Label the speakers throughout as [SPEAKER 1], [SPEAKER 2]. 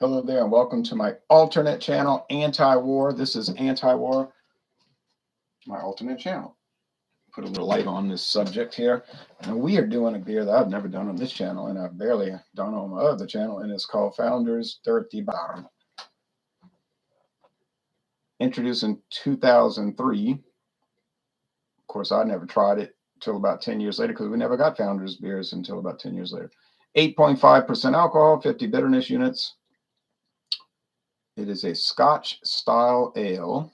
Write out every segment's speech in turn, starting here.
[SPEAKER 1] Hello there, and welcome to my alternate channel, Anti-War. This is Anti-War, my alternate channel. Put a little light on this subject here. And we are doing a beer that I've never done on this channel, and I've barely done on my other channel, and it's called Founder's Dirty Bar. Introduced in 2003. Of course, I never tried it until about 10 years later because we never got Founder's beers until about 10 years later. 8.5% alcohol, 50 bitterness units. It is a Scotch-style ale.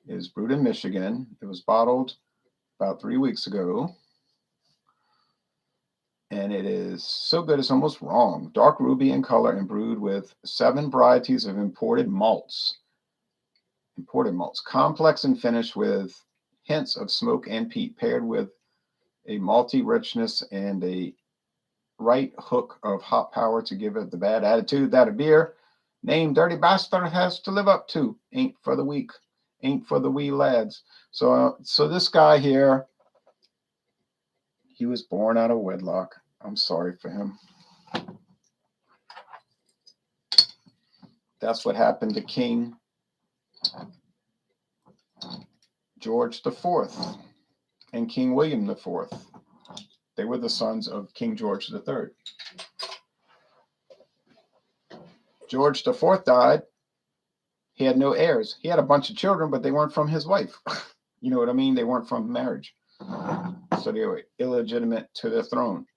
[SPEAKER 1] It is brewed in Michigan. It was bottled about 3 weeks ago. And it is so good it's almost wrong. Dark ruby in color and brewed with 7 varieties of imported malts. Complex and finished with hints of smoke and peat, paired with a malty richness and a right hook of hop power to give it the bad attitude that a beer named Dirty Bastard has to live up to. Ain't for the weak, ain't for the wee lads. So this guy here, he was born out of wedlock. I'm sorry for him. That's what happened to King George IV and King William IV. They were the sons of King George III. George IV died. He had no heirs. He had a bunch of children, but they weren't from his wife. You know what I mean? They weren't from marriage. So they were illegitimate to the throne.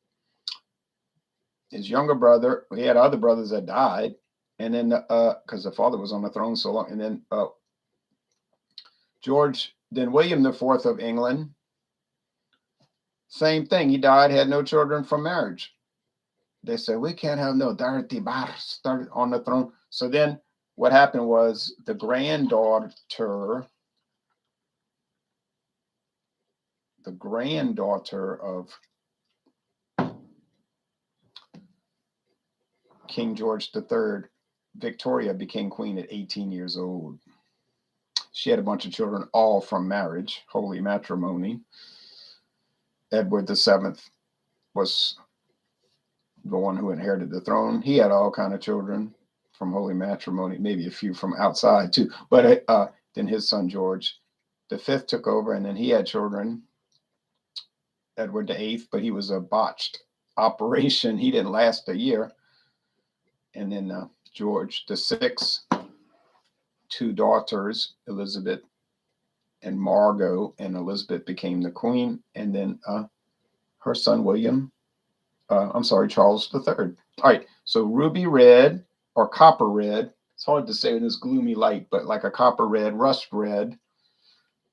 [SPEAKER 1] His younger brother, he had other brothers that died. And then, because the father was on the throne so long. And then William IV of England, same thing. He died, had no children from marriage. They said, we can't have no dirty bastard on the throne. So then what happened was the granddaughter of King George III, Victoria, became queen at 18 years old. She had a bunch of children, all from marriage, holy matrimony. Edward VII was the one who inherited the throne. He had all kind of children from holy matrimony, maybe a few from outside too. But then his son George V took over, and then he had children. Edward VIII, but he was a botched operation. He didn't last a year. And then George VI, 2 daughters, Elizabeth and Margot, and Elizabeth became the queen. And then her son Charles III. All right, so ruby red or copper red. It's hard to say in this gloomy light, but like a copper red, rust red,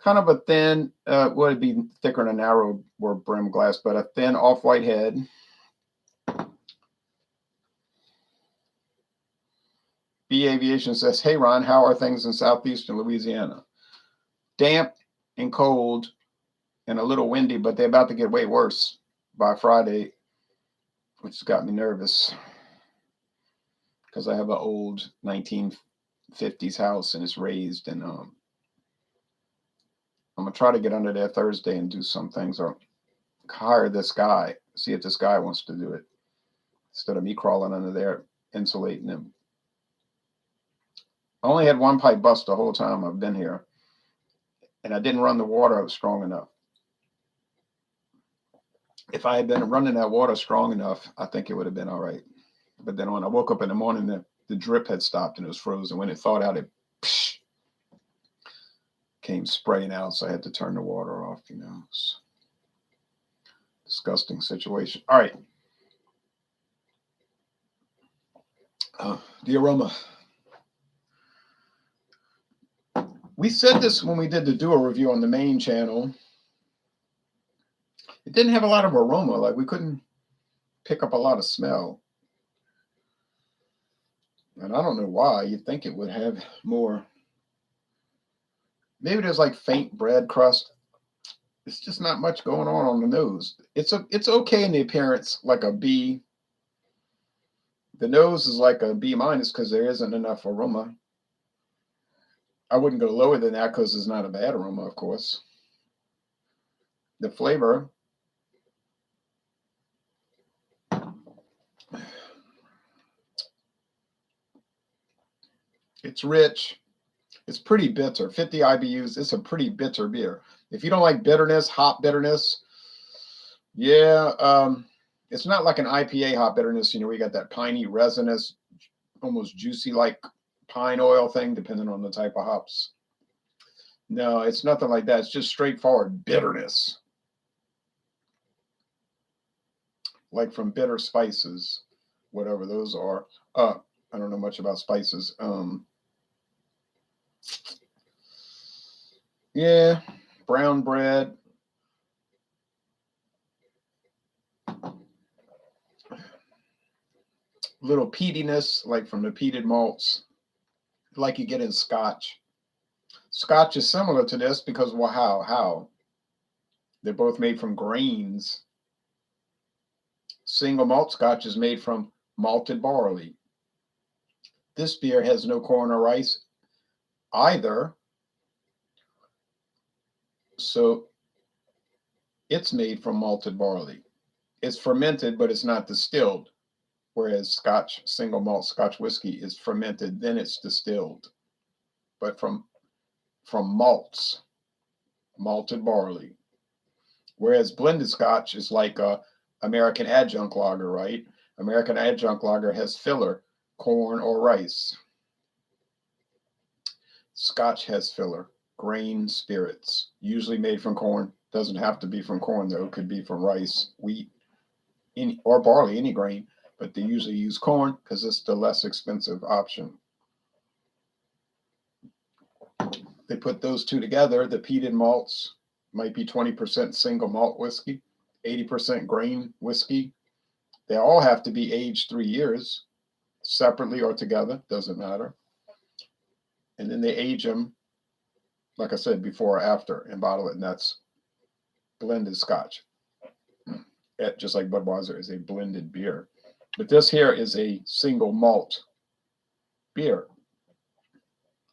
[SPEAKER 1] kind of a thin, would be thicker than a narrow brim glass, but a thin off-white head. B Aviation says, hey, Ron, how are things in southeastern Louisiana? Damp and cold and a little windy, but they're about to get way worse by Friday, which has got me nervous because I have an old 1950s house and it's raised, and I'm going to try to get under there Thursday and do some things, or hire this guy, see if this guy wants to do it instead of me crawling under there, insulating him. I only had one pipe bust the whole time I've been here, and I didn't run the water strong enough. If I had been running that water strong enough, I think it would have been all right. But then when I woke up in the morning, the drip had stopped and it was frozen. When it thawed out, it came spraying out, so I had to turn the water off. It's a disgusting situation. All right. The aroma. We said this when we did the duo review on the main channel. It didn't have a lot of aroma. Like, we couldn't pick up a lot of smell. And I don't know why. You'd think it would have more. Maybe there's like faint bread crust. It's just not much going on the nose. It's okay in the appearance, like a B. The nose is like a B- because there isn't enough aroma. I wouldn't go lower than that because it's not a bad aroma, of course. The flavor, It's rich. It's pretty bitter. 50 IBUs. It's a pretty bitter beer. If you don't like bitterness, hop bitterness, yeah, it's not like an IPA hop bitterness. You know, we got that piney, resinous, almost juicy like pine oil thing, depending on the type of hops. No, it's nothing like that. It's just straightforward bitterness, like from bitter spices, whatever those are. I don't know much about spices. Yeah, brown bread. Little peatiness, like from the peated malts, like you get in Scotch. Scotch is similar to this because, well, how? They're both made from grains. Single malt Scotch is made from malted barley. This beer has no corn or rice either, so it's made from malted barley. It's fermented, but it's not distilled. Whereas Scotch, single malt Scotch whiskey is fermented, then it's distilled. But from malts, malted barley. Whereas blended Scotch is like a American adjunct lager, right? American adjunct lager has filler, corn or rice. Scotch has filler, grain spirits, usually made from corn. Doesn't have to be from corn though. It could be from rice, wheat, or barley, any grain. But they usually use corn because it's the less expensive option. They put those two together. The peated malts might be 20% single malt whiskey, 80% grain whiskey. They all have to be aged 3 years, separately or together, doesn't matter. And then they age them, like I said, before or after, and bottle it, and that's blended Scotch. Just like Budweiser is a blended beer. But this here is a single malt beer.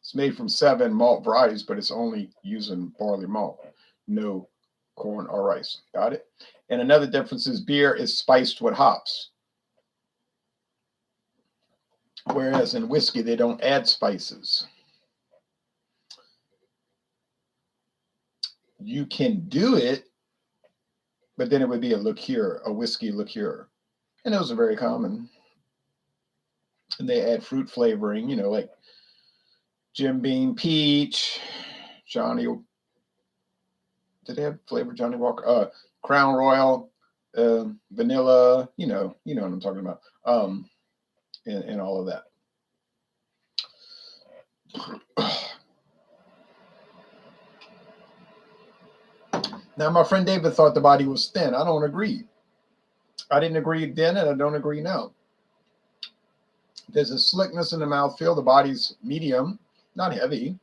[SPEAKER 1] It's made from 7 malt varieties, but it's only using barley malt, no corn or rice. Got it? And another difference is beer is spiced with hops. Whereas in whiskey, they don't add spices. You can do it, but then it would be a liqueur, a whiskey liqueur. And those are very common. And they add fruit flavoring, you know, like Jim Beam peach, Johnny, did they have flavor Johnny Walker? Crown Royal, vanilla, you know what I'm talking about. And all of that. Now, my friend David thought the body was thin. I don't agree. I didn't agree then, and I don't agree now. There's a slickness in the mouthfeel. The body's medium, not heavy,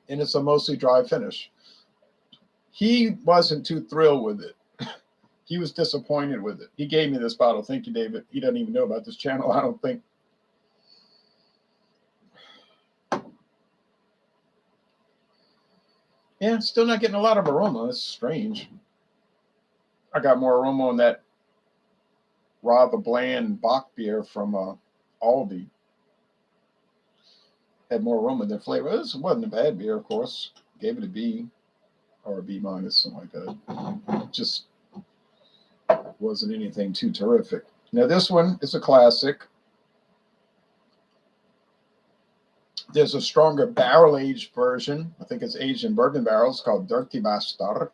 [SPEAKER 1] and it's a mostly dry finish. He wasn't too thrilled with it. He was disappointed with it. He gave me this bottle. Thank you, David. He doesn't even know about this channel, I don't think. Yeah, still not getting a lot of aroma. It's strange. I got more aroma on that rather bland Bach beer from Aldi. Had more aroma than flavor. This wasn't a bad beer, of course. Gave it a B or a B minus, something like that. Just wasn't anything too terrific. Now this one is a classic. There's a stronger barrel-aged version. I think it's aged in bourbon barrels called Dirty Bastard.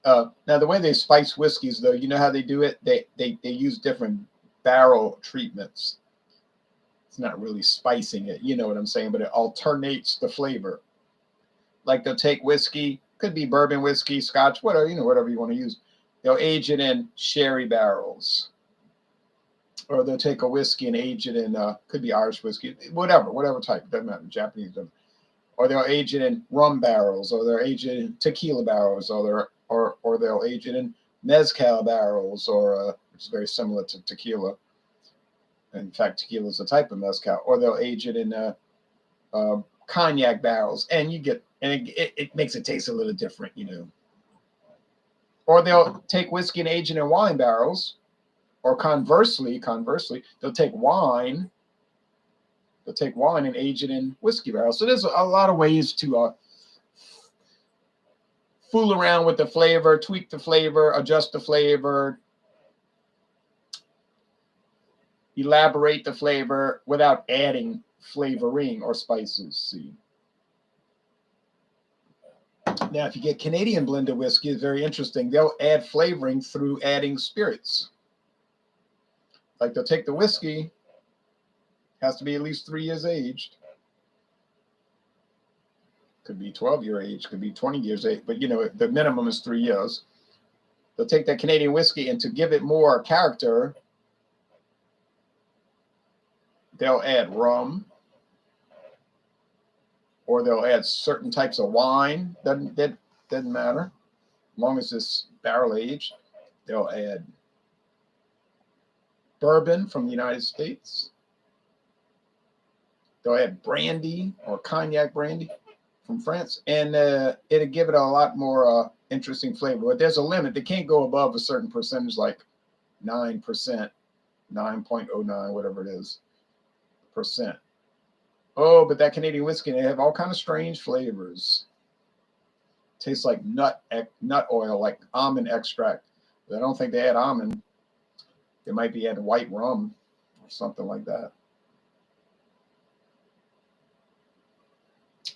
[SPEAKER 1] Now, the way they spice whiskeys, though, you know how they do it? They use different barrel treatments. It's not really spicing it, you know what I'm saying? But it alternates the flavor. Like they'll take whiskey, could be bourbon whiskey, Scotch, whatever, whatever you want to use. They'll age it in sherry barrels. Or they'll take a whiskey and age it in, could be Irish whiskey, whatever type, doesn't matter, Japanese doesn't. Or they'll age it in rum barrels, or they'll age it in tequila barrels, or they'll age it in mezcal barrels, which is very similar to tequila. In fact, tequila is a type of mezcal. Or they'll age it in cognac barrels, and it makes it taste a little different, Or they'll take whiskey and age it in wine barrels. Or conversely, they'll take wine They'll take wine and age it in whiskey barrels. So there's a lot of ways to fool around with the flavor, tweak the flavor, adjust the flavor, elaborate the flavor without adding flavoring or spices. See. Now, if you get Canadian blended whiskey, it's very interesting. They'll add flavoring through adding spirits. Like they'll take the whiskey, has to be at least 3 years aged. Could be 12-year age, could be 20 years age, but you know, the minimum is 3 years. They'll take that Canadian whiskey, and to give it more character, they'll add rum, or they'll add certain types of wine. Doesn't matter, as long as it's barrel aged. They'll add bourbon from the United States. They'll add brandy or cognac brandy from France, and it'll give it a lot more interesting flavor. But there's a limit. They can't go above a certain percentage, like 9%, 9.09, whatever it is, percent. Oh, but that Canadian whiskey, they have all kind of strange flavors. Tastes like nut oil, like almond extract. But I don't think they add almond. They might be adding white rum or something like that.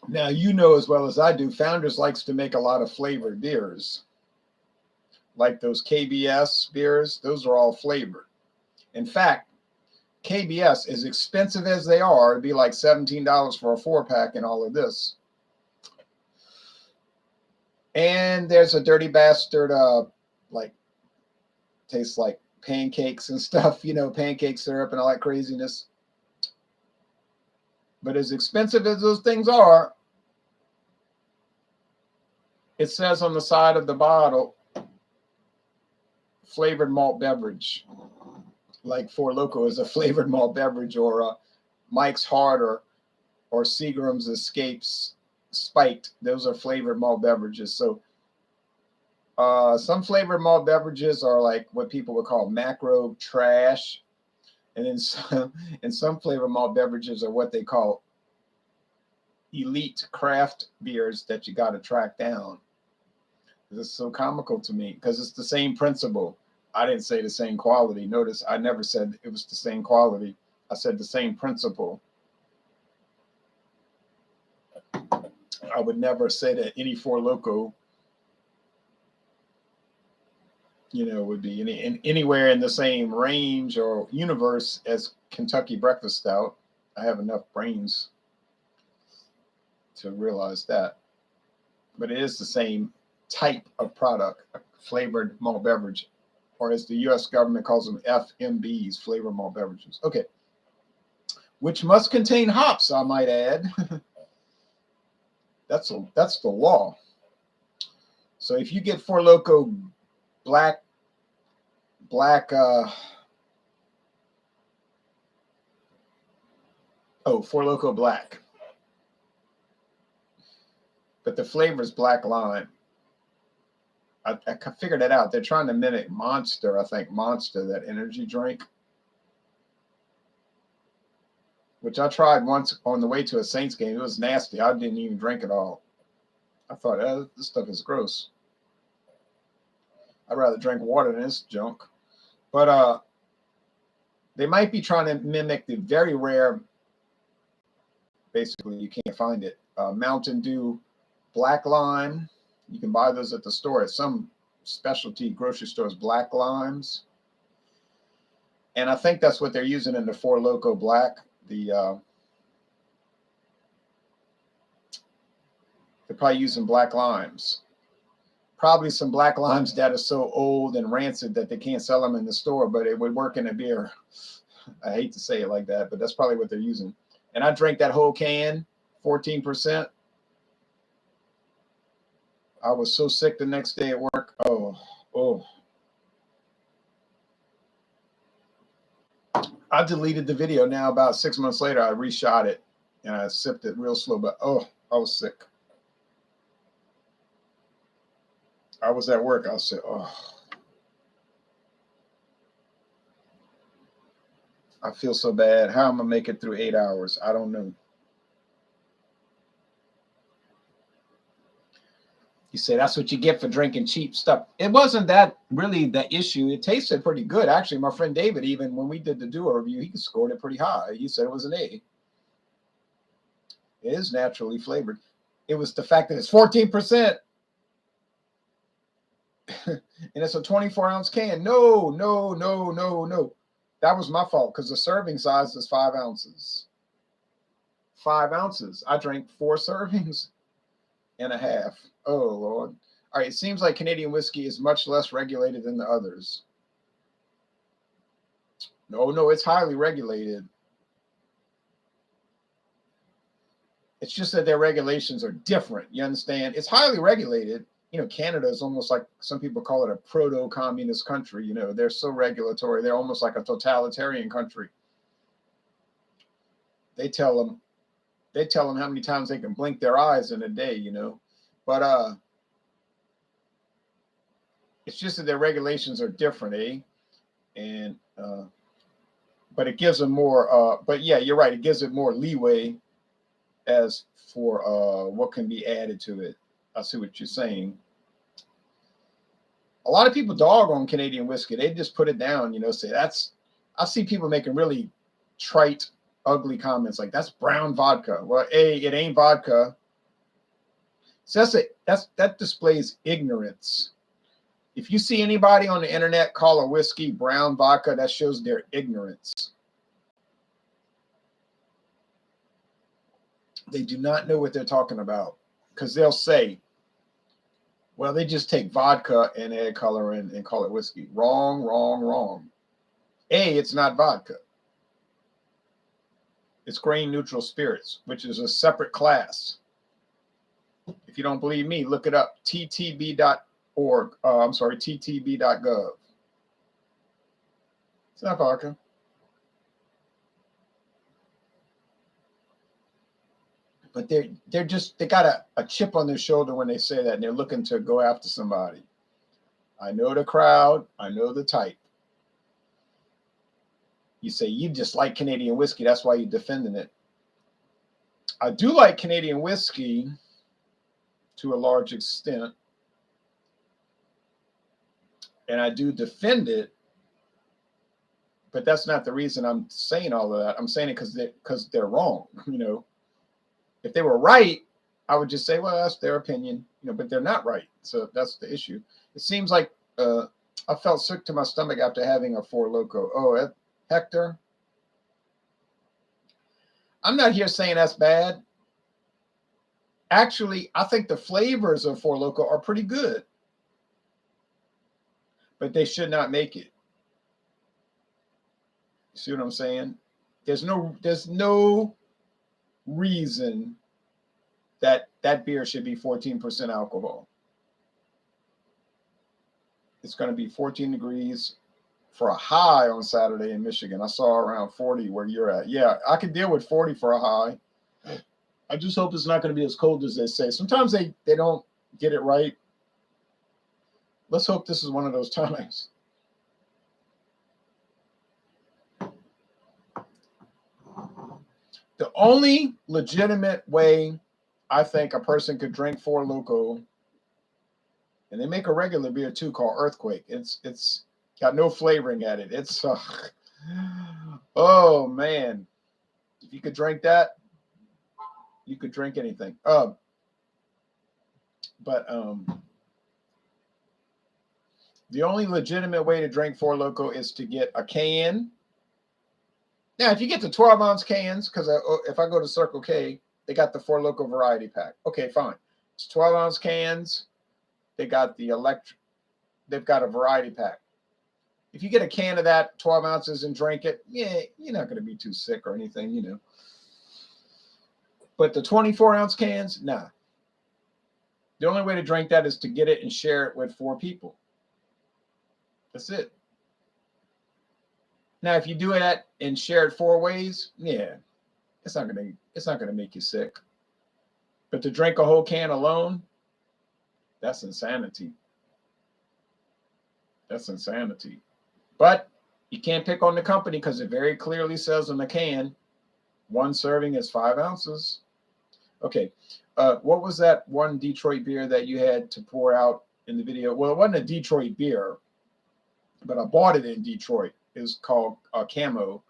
[SPEAKER 1] Now, you know as well as I do, Founders likes to make a lot of flavored beers. Like those KBS beers, those are all flavored. In fact, KBS, as expensive as they are, it'd be like $17 for a 4-pack and all of this. And there's a dirty bastard, like, tastes like pancakes and stuff, you know, pancake syrup and all that craziness. But as expensive as those things are, it says on the side of the bottle, flavored malt beverage. Like Four Loko is a flavored malt beverage, or Mike's Hard or Seagram's Escapes Spiked. Those are flavored malt beverages. So some flavored malt beverages are like what people would call macro trash. And then some flavored malt beverages are what they call elite craft beers that you got to track down. This is so comical to me because it's the same principle. I didn't say the same quality. Notice I never said it was the same quality. I said the same principle. I would never say that any Four Loko, you know, would be anywhere in the same range or universe as Kentucky Breakfast Stout. I have enough brains to realize that. But it is the same type of product, a flavored malt beverage, or as the U.S. government calls them, FMBs, flavored malt beverages. Okay. Which must contain hops, I might add. That's the law. So if you get Four Loko black, Four Loko black, but the flavor is black lime. I figured it out. They're trying to mimic Monster, I think. Monster, that energy drink, which I tried once on the way to a Saints game. It was nasty. I didn't even drink it all. I thought, oh, this stuff is gross. I'd rather drink water than this junk. But they might be trying to mimic the very rare, basically you can't find it, Mountain Dew black lime. You can buy those at the store, at some specialty grocery stores, black limes. And I think that's what they're using in the Four Loko black. They're probably using black limes. Probably some black limes that are so old and rancid that they can't sell them in the store, but it would work in a beer. I hate to say it like that, but that's probably what they're using. And I drank that whole can, 14%. I was so sick the next day at work. Oh. I deleted the video now. About 6 months later, I reshot it and I sipped it real slow, but I was sick. I was at work. I was sick. I feel so bad. How am I gonna make it through 8 hours? I don't know. You say that's what you get for drinking cheap stuff. It wasn't that really the issue. It tasted pretty good. Actually, my friend David, even when we did the duo review, he scored it pretty high. He said it was an A. It is naturally flavored. It was the fact that it's 14%. And it's a 24-ounce can. No, no, no, no, no. That was my fault because the serving size is 5 ounces. 5 ounces. I drank 4 servings and a half. Oh, Lord. All right. It seems like Canadian whiskey is much less regulated than the others. No, it's highly regulated. It's just that their regulations are different. You understand? It's highly regulated. You know, Canada is almost like some people call it a proto-communist country. You know, they're so regulatory. They're almost like a totalitarian country. They tell them how many times they can blink their eyes in a day, you know. But it's just that their regulations are different, eh? And but it gives them more but yeah, you're right, it gives it more leeway as for what can be added to it. I see what you're saying. A lot of people dog on Canadian whiskey. They just put it down, you know, say that's, I see people making really trite, ugly comments like that's brown vodka. Well, A, it ain't vodka. So that displays ignorance. If you see anybody on the internet call a whiskey brown vodka, that shows their ignorance. They do not know what they're talking about because they'll say, well, they just take vodka and add color and call it whiskey. Wrong, wrong, wrong. A, it's not vodka. It's grain neutral spirits, which is a separate class. If you don't believe me, look it up. ttb.org. ttb.gov. It's not vodka. But they got a chip on their shoulder when they say that, and they're looking to go after somebody. I know the crowd. I know the type. You say you just like Canadian whiskey. That's why you're defending it. I do like Canadian whiskey to a large extent, and I do defend it. But that's not the reason I'm saying all of that. I'm saying it because they're wrong. You know, if they were right, I would just say, well, that's their opinion. You know, but they're not right. So that's the issue. It seems like I felt sick to my stomach after having a Four Loko. Oh, Hector, I'm not here saying that's bad. Actually, I think the flavors of Four Loko are pretty good, but they should not make it. See what I'm saying? There's no reason that beer should be 14% alcohol. It's going to be 14 degrees for a high on Saturday in Michigan. I saw around 40 where you're at. Yeah, I could deal with 40 for a high. I just hope it's not going to be as cold as they say. Sometimes they don't get it right. Let's hope this is one of those times. The only legitimate way I think a person could drink Four Loko, and they make a regular beer too called Earthquake. It's got no flavoring at it. It's oh man, if you could drink that, you could drink anything. But the only legitimate way to drink Four Loko is to get a can. Now, if you get the 12-ounce cans, because if I go to Circle K, they got the Four Loko variety pack. Okay, fine. It's 12-ounce cans. They got the they've got a variety pack. If you get a can of that, 12 ounces, and drink it, yeah, you're not going to be too sick or anything, you know. But the 24-ounce cans, nah. The only way to drink that is to get it and share it with 4 people. That's it. Now, if you do it and share it 4 ways, yeah, it's not gonna make you sick. But to drink a whole can alone, that's insanity. That's insanity. But You can't pick on the company because it very clearly says on the can, 1 serving is 5 ounces. Okay. What was that one Detroit beer that you had to pour out in the video? Well, it wasn't a Detroit beer, but I bought it in Detroit. It was called Camo.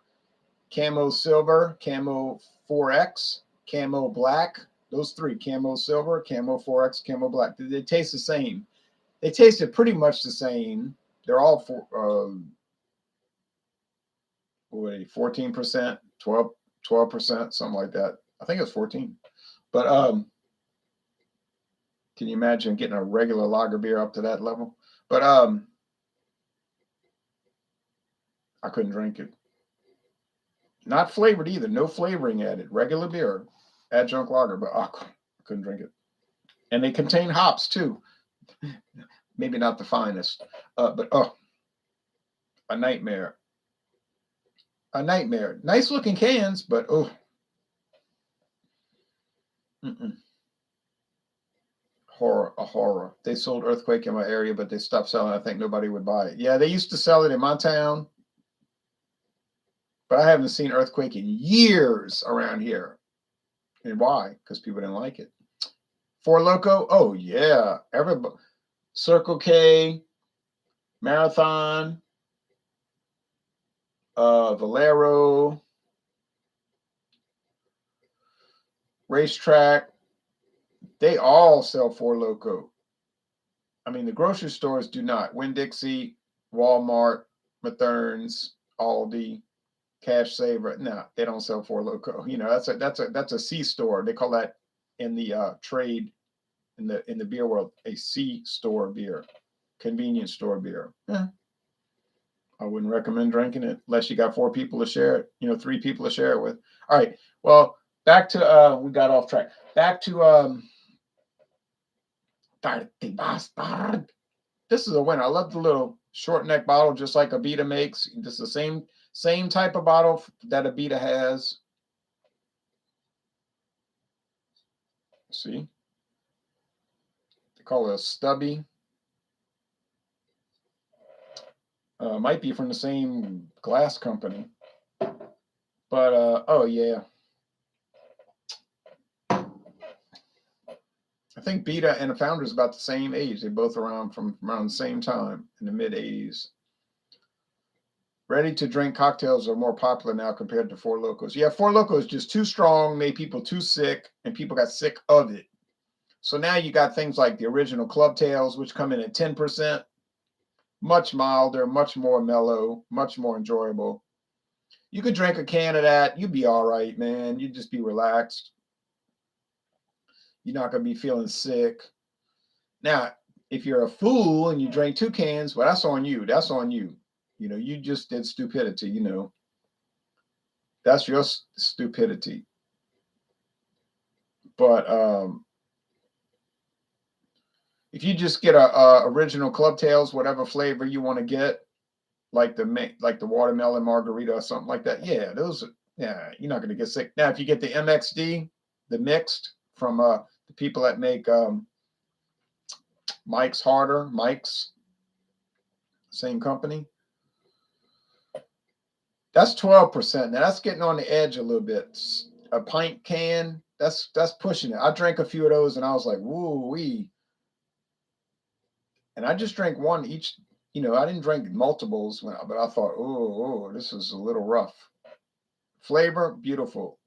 [SPEAKER 1] Camo Silver, Camo 4X, Camo Black. Those 3, Camo Silver, Camo 4X, Camo Black. They taste the same. They tasted pretty much the same. They're all 14%, 12%, something like that. I think it's 14. But can you imagine getting a regular lager beer up to that level? But I couldn't drink it. Not flavored either. No flavoring added. Regular beer, adjunct lager, but I couldn't drink it. And they contain hops too. Maybe not the finest, but a nightmare. A nightmare. Nice looking cans, but horror, a horror. They sold Earthquake in my area, but they stopped selling. I think nobody would buy it. Yeah, they used to sell it in my town, but I haven't seen Earthquake in years around here. And why? Because people didn't like it. Four Loko? Oh yeah, everybody. Circle K, Marathon, Valero, Racetrack. They all sell Four Loko. I mean, the grocery stores do not. Winn-Dixie, Walmart, Mathern's, Aldi, Cash Saver. No, they don't sell Four Loko. You know, that's a C store. They call that in the trade in the beer world a C store beer, convenience store beer. Yeah. I wouldn't recommend drinking it unless you got 4 people to share it. You know, 3 people to share it with. All right. Well, back to we got off track. Back to this is a winner. I love the little short neck bottle, just like Abita makes. This is the same type of bottle that Abita has. See, they call it a stubby. Might be from the same glass company, but oh yeah. I think Beta and the founder is about the same age. They both around the same time in the mid 80s. Ready to drink cocktails are more popular now compared to Four Locos. Yeah, Four Locos is just too strong, made people too sick, and people got sick of it. So now you got things like the original Club Tails, which come in at 10%, much milder, much more mellow, much more enjoyable. You could drink a can of that. You'd be all right, man. You'd just be relaxed. You're not going to be feeling sick. Now, if you're a fool and you drink 2 cans, well, that's on you. That's on you. You know, you just did stupidity, you know. That's your stupidity. But if you just get a original Club Tails, whatever flavor you want to get, like the watermelon margarita or something like that, yeah, you're not going to get sick. Now, if you get the MXD, the mixed from the people that make Mike's Harder, same company. That's 12%. Now that's getting on the edge a little bit. A pint can, that's pushing it. I drank a few of those and I was like, woo-wee. And I just drank one each. You know, I didn't drink multiples, but I thought, oh, this is a little rough. Flavor, beautiful.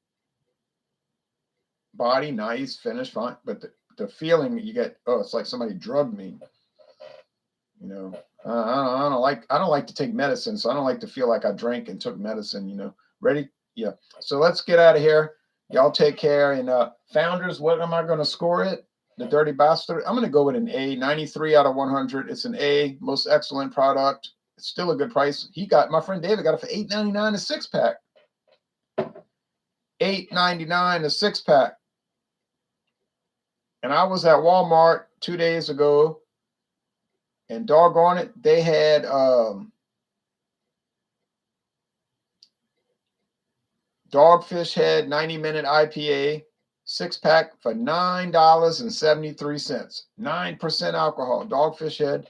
[SPEAKER 1] Body, nice. Finish, fine. But the feeling you get, it's like somebody drugged me. You know, I don't like to take medicine, so I don't like to feel like I drank and took medicine. You know, ready? Yeah. So let's get out of here. Y'all take care. And Founders, what am I going to score it? The Dirty Bastard. I'm going to go with an A. 93 out of 100. It's an A. Most excellent product. It's still a good price. My friend David got it for $8.99 a 6-pack. $8.99 a 6-pack. And I was at Walmart 2 days ago. And doggone it, they had Dogfish Head 90-minute IPA 6-pack for $9.73. 9% alcohol. Dogfish Head.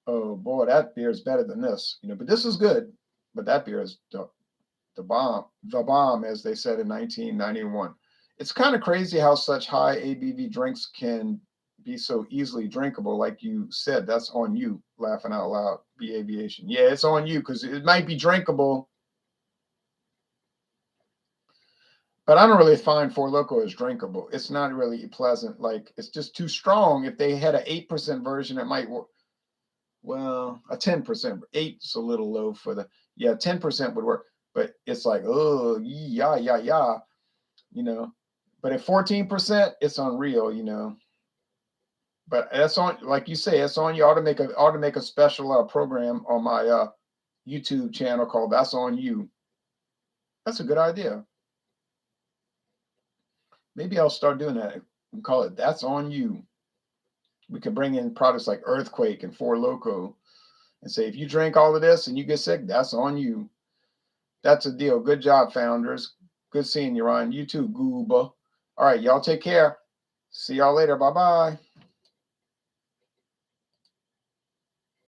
[SPEAKER 1] Oh boy, that beer is better than this. You know, but this is good. But that beer is the bomb, as they said in 1991. It's kind of crazy how such high ABV drinks can be so easily drinkable. Like you said, that's on you, laughing out loud, be aviation. Yeah, it's on you because it might be drinkable, but I don't really find Four Loko as drinkable. It's not really pleasant. Like, it's just too strong. If they had an 8% version, it might work. Well, a 10%. 8's a little low for the, yeah, 10% would work. But it's like, oh, yeah, yeah, yeah, you know. But at 14%, it's unreal, you know. But that's on, like you say, it's on you. Ought to make a special program on my YouTube channel called "That's on You." That's a good idea. Maybe I'll start doing that and call it "That's on You." We can bring in products like Earthquake and Four Loko and say, if you drink all of this and you get sick, that's on you. That's a deal. Good job, founders. Good seeing you, Ryan. You too, Gooba. All right, y'all take care. See y'all later. Bye-bye.